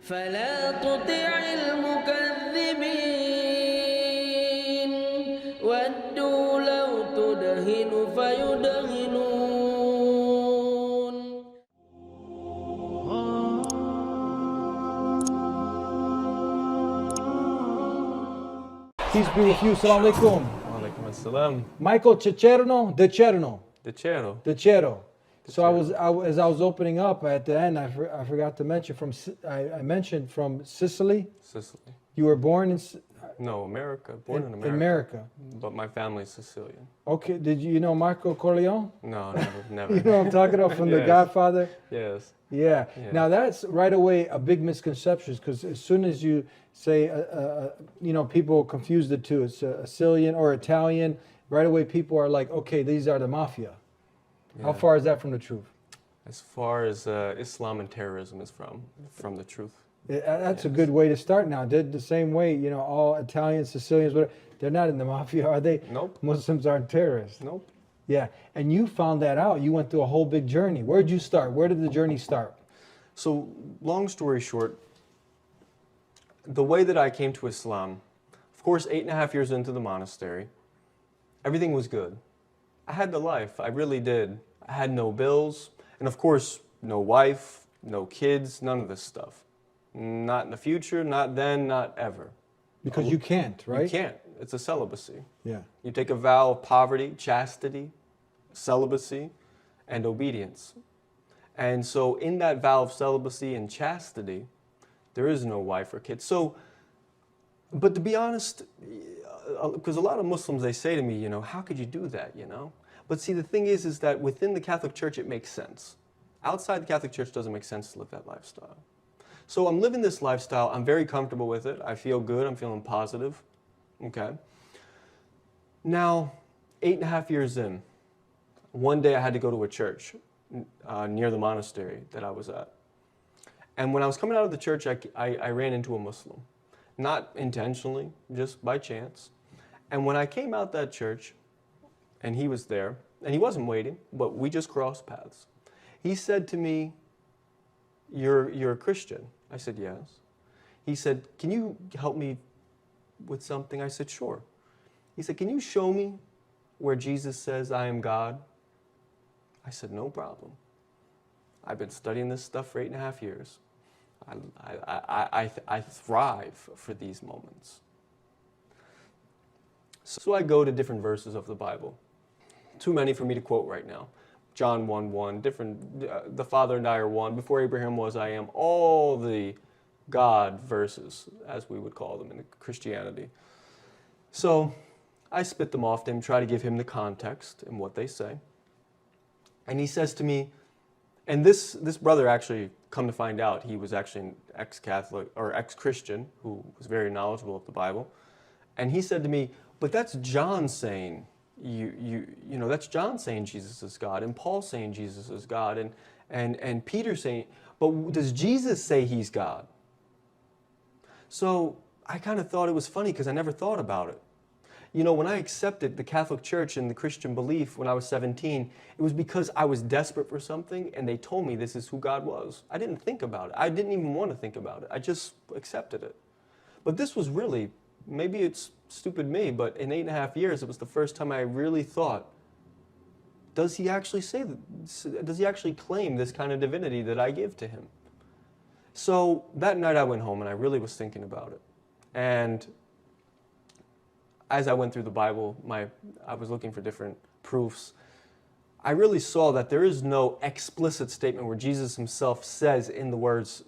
فلا تطع المكذبين ودوا لو تدهن فيدهنون. Peace be with you. Assalamu alaikum. Walaikum assalam. Michael Cicerno, De Cerno. Dicero. De Cero. So as I was opening up at the end, I forgot to mention I mentioned from Sicily. Sicily. You were born in No, America. Born in America. America. But my family's Sicilian. Okay. Did you know Marco Corleone? No, never. You know what I'm talking about from The Yes. Godfather? Yes. Yeah. Yeah. Now that's right away a big misconception because as soon as you say, people confuse the two. It's Sicilian or Italian. Right away, people are like, okay, these are the mafia. Yeah. How far is that from the truth? As far as Islam and terrorism is from the truth. That's a Yes. good way to start now. They're the same way, all Italians, Sicilians, whatever, they're not in the mafia, are they? Nope. Muslims aren't terrorists. Nope. Yeah. And you found that out. You went through a whole big journey. Where'd you start? Where did the journey start? So, long story short, the way that I came to Islam, of course, 8.5 years into the monastery, everything was good. I had the life, I really did. I had no bills, and of course, no wife, no kids, none of this stuff. Not in the future, not then, not ever. Because you can't, right? You can't. It's a celibacy. Yeah. You take a vow of poverty, chastity, celibacy, and obedience. And so in that vow of celibacy and chastity, there is no wife or kids. So, but to be honest, because a lot of Muslims, they say to me, how could you do that, But see, the thing is that within the Catholic Church, it makes sense. Outside the Catholic Church, it doesn't make sense to live that lifestyle. So I'm living this lifestyle. I'm very comfortable with it. I feel good. I'm feeling positive. Okay. Now, 8.5 years in, one day I had to go to a church near the monastery that I was at. And when I was coming out of the church, I ran into a Muslim. Not intentionally, just by chance. And when I came out that church, and he was there, and he wasn't waiting, but we just crossed paths. He said to me, You're a Christian? I said, yes. He said, can you help me with something? I said, sure. He said, can you show me where Jesus says, I am God? I said, no problem. I've been studying this stuff for 8.5 years. I thrive for these moments. So I go to different verses of the Bible. Too many for me to quote right now. John 1:1, the Father and I are one. Before Abraham was, I am. All the God verses, as we would call them in Christianity. So I spit them off to him, try to give him the context and what they say. And he says to me, and this brother actually, come to find out, he was actually an ex-Catholic or ex-Christian who was very knowledgeable of the Bible. And he said to me, but that's John saying, that's John saying Jesus is God, and Paul saying Jesus is God, and Peter saying, but does Jesus say he's God? So I kind of thought it was funny because I never thought about it. When I accepted the Catholic Church and the Christian belief when I was 17, it was because I was desperate for something and they told me this is who God was. I didn't think about it. I didn't even want to think about it. I just accepted it. But this was really, maybe it's stupid me, but in 8.5 years, it was the first time I really thought, does he actually claim this kind of divinity that I give to him? So that night I went home and I really was thinking about it. And as I went through the Bible, I was looking for different proofs. I really saw that there is no explicit statement where Jesus himself says in the words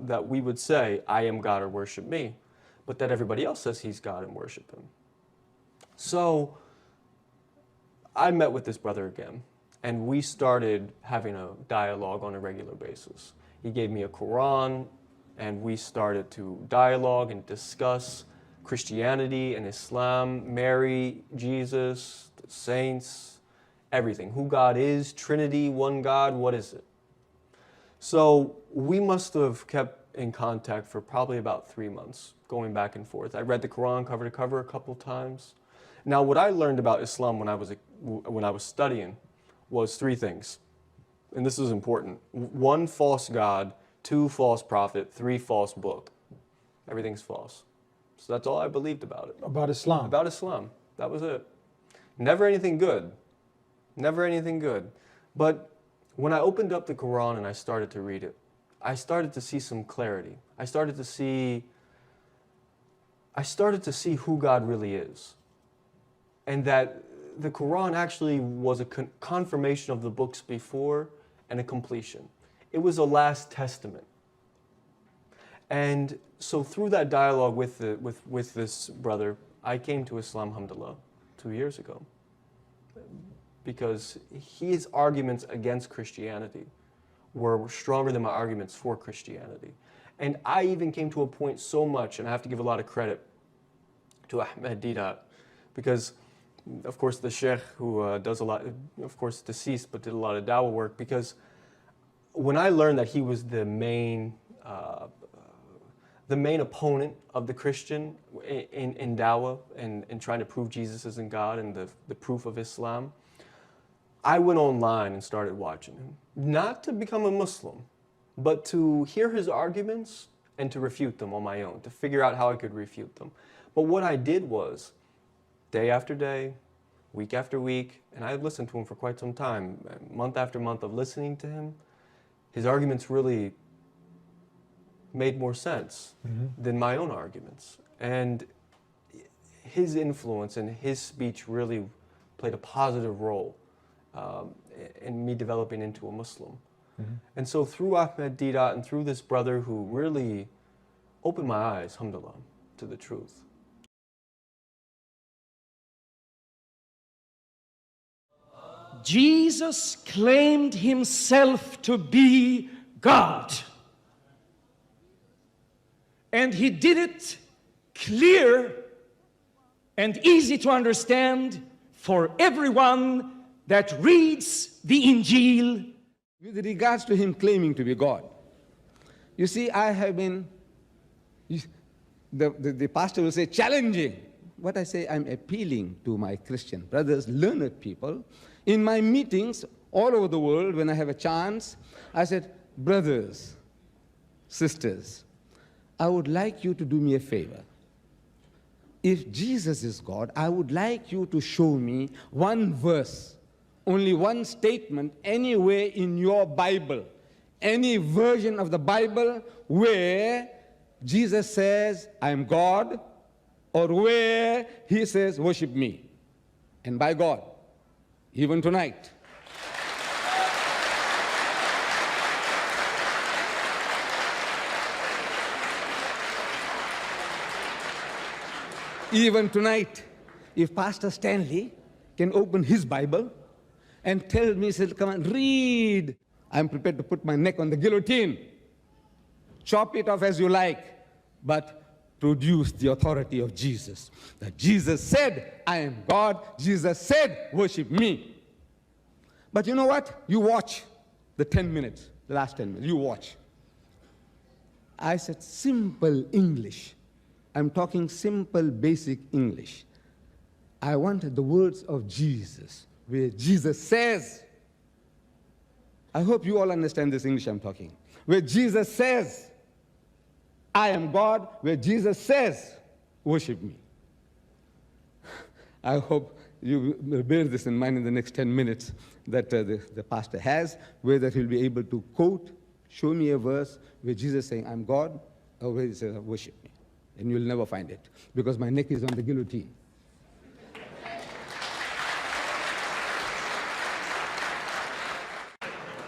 that we would say, I am God or worship me, but that everybody else says he's God and worship him. So I met with this brother again, and we started having a dialogue on a regular basis. He gave me a Quran, and we started to dialogue and discuss Christianity and Islam, Mary, Jesus, the saints, everything. Who God is, Trinity, one God, what is it? So we must have kept in contact for probably about 3 months, going back and forth. I read the Quran cover to cover a couple times. Now, what I learned about Islam when I was studying was 3 things, and this is important. 1, false God. 2 false prophet, 3 false book. Everything's false. So that's all I believed about it. About Islam. About Islam. That was it. Never anything good. Never anything good. But when I opened up the Quran and I started to read it, I started to see some clarity. I started to see who God really is. And that the Quran actually was a confirmation of the books before and a completion. It was a last testament. And so through that dialogue with this brother, I came to Islam, alhamdulillah, 2 years ago. Because his arguments against Christianity were stronger than my arguments for Christianity. And I even came to a point so much, and I have to give a lot of credit to Ahmed Didat, because of course the sheikh who does a lot, of course deceased, but did a lot of dawah work, because when I learned that he was the main opponent of the Christian in dawah and trying to prove Jesus isn't God and the proof of Islam, I went online and started watching him. Not to become a Muslim, but to hear his arguments and to refute them on my own, to figure out how I could refute them. But what I did was, day after day, week after week, and I listened to him for quite some time, month after month of listening to him, his arguments really made more sense than my own arguments. And his influence and his speech really played a positive role in me developing into a Muslim. And so through Ahmed Didat and through this brother who really opened my eyes, alhamdulillah, to the truth. Jesus claimed himself to be God. And he did it clear and easy to understand for everyone that reads the Injil. With regards to him claiming to be God, you see, I have been, the pastor will say, challenging. What I say, I'm appealing to my Christian brothers, learned people. In my meetings all over the world, when I have a chance, I said, brothers, sisters, I would like you to do me a favor. If Jesus is God, I would like you to show me one verse, only one statement, anywhere in your Bible, any version of the Bible where Jesus says, I am God, or where he says, worship me. And by God, even tonight, even tonight, if Pastor Stanley can open his Bible and tell me, say, come on, read, I'm prepared to put my neck on the guillotine. Chop it off as you like, but produce the authority of Jesus. That Jesus said, I am God. Jesus said, worship me. But you know what? You watch the 10 minutes, the last 10 minutes, you watch. I said, simple English. I'm talking simple, basic English. I wanted the words of Jesus, where Jesus says, I hope you all understand this English I'm talking, where Jesus says, I am God, where Jesus says, worship me. I hope you will bear this in mind in the next 10 minutes that the pastor has, where that he'll be able to quote, show me a verse where Jesus is saying, I'm God, or where he says, worship me. And you'll never find it, because my neck is on the guillotine.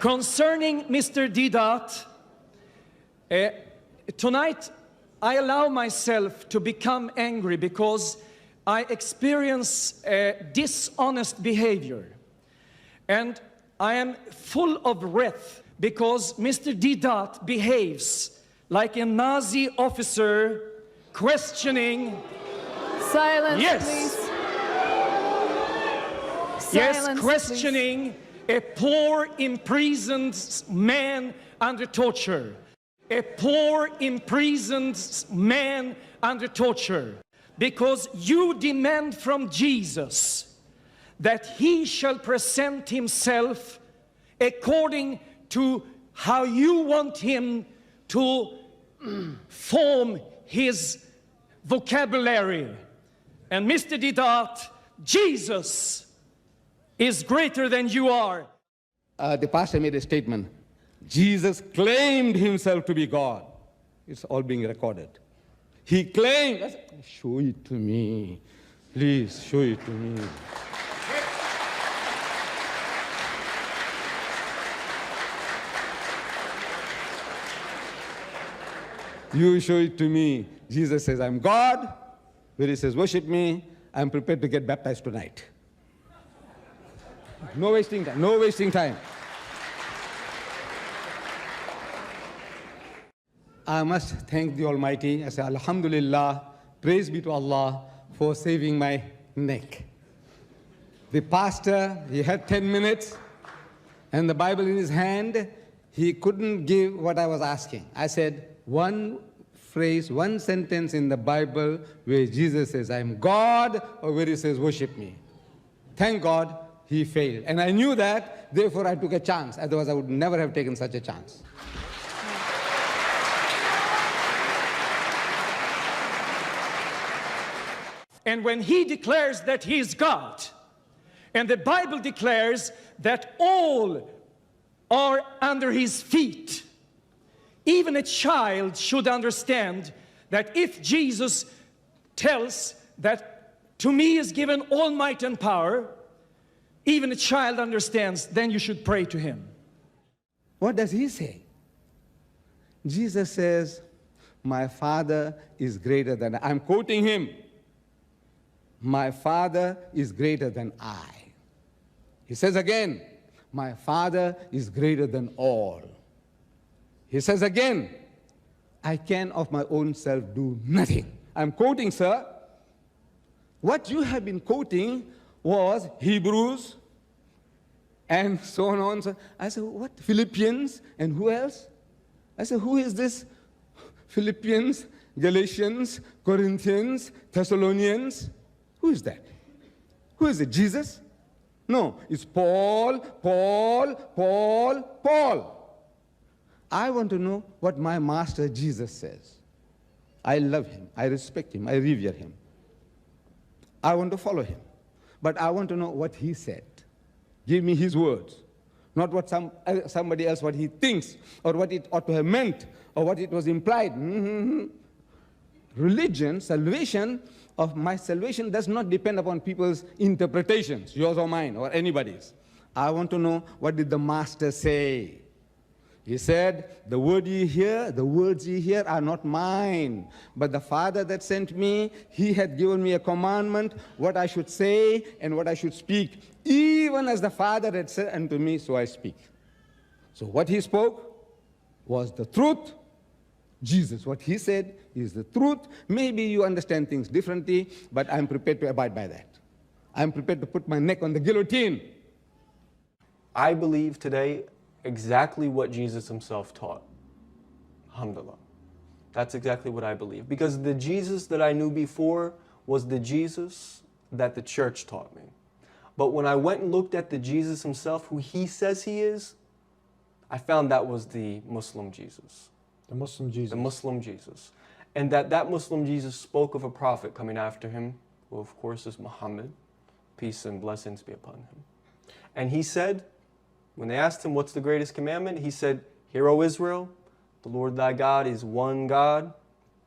Concerning Mr. Didat, tonight I allow myself to become angry because I experience dishonest behavior. And I am full of wrath because Mr. Didat behaves like a Nazi officer questioning. Silence, Yes. please. Yes, Silence, questioning a poor imprisoned man under torture. A poor imprisoned man under torture. Because you demand from Jesus that he shall present himself according to how you want him to form his vocabulary. And Mr. Didat, Jesus is greater than you are. The pastor made a statement. Jesus claimed himself to be God. It's all being recorded. He claimed. I said, show it to me. Please, show it to me. You show it to me. Jesus says, I'm God. Where he says, worship me, I'm prepared to get baptized tonight. No wasting time. No wasting time. I must thank the Almighty. I say, Alhamdulillah, praise be to Allah for saving my neck. The pastor, he had 10 minutes, and the Bible in his hand. He couldn't give what I was asking. I said, one phrase, one sentence in the Bible where Jesus says, I'm God, or where he says, worship me. Thank God, he failed. And I knew that, therefore I took a chance. Otherwise, I would never have taken such a chance. And when he declares that he is God, and the Bible declares that all are under his feet, even a child should understand that if Jesus tells that to me is given all might and power, even a child understands, then you should pray to him. What does he say? Jesus says, my Father is greater than I. I'm quoting him. My Father is greater than I. He says again, my Father is greater than all. He says again, I can of my own self do nothing. I'm quoting, sir. What you have been quoting was Hebrews and so on and so on. I said, what? Philippians and who else? I said, who is this? Philippians, Galatians, Corinthians, Thessalonians. Who is that? Who is it? Jesus? No, it's Paul, Paul, Paul, Paul. I want to know what my master Jesus says. I love him, I respect him, I revere him. I want to follow him. But I want to know what he said. Give me his words. Not what somebody else, what he thinks, or what it ought to have meant, or what it was implied. Religion, salvation, of my salvation does not depend upon people's interpretations, yours or mine, or anybody's. I want to know, what did the master say? He said, the words ye hear are not mine, but the Father that sent me, he had given me a commandment, what I should say and what I should speak. Even as the Father had said unto me, so I speak. So what he spoke was the truth. Jesus, what he said is the truth. Maybe you understand things differently, but I'm prepared to abide by that. I'm prepared to put my neck on the guillotine. I believe today exactly what Jesus himself taught. Alhamdulillah. That's exactly what I believe. Because the Jesus that I knew before was the Jesus that the church taught me. But when I went and looked at the Jesus himself, who he says he is, I found that was the Muslim Jesus. The Muslim Jesus. The Muslim Jesus. And that Muslim Jesus spoke of a prophet coming after him, who of course is Muhammad, peace and blessings be upon him. And he said, when they asked him, what's the greatest commandment? He said, hear, O Israel, the Lord thy God is one God,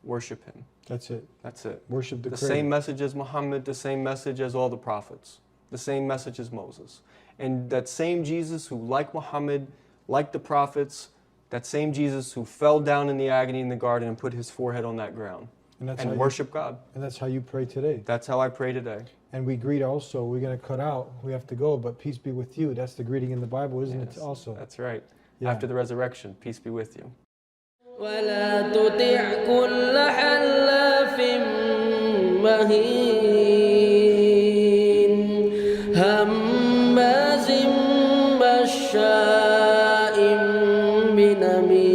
worship him. That's it. That's it. Worship the The Creator. same message as Muhammad, the same message as all the prophets, the same message as Moses. And that same Jesus who, like Muhammad, like the prophets, that same Jesus who fell down in the agony in the garden and put his forehead on that ground and worship God. And that's how you pray today. That's how I pray today. And we greet also, we're going to cut out, we have to go, but peace be with you. That's the greeting in the Bible, isn't Yes, it also? That's right. Yeah. After the resurrection, peace be with you. ولا تطع كل حلاف مهين هماز مشاء بنميم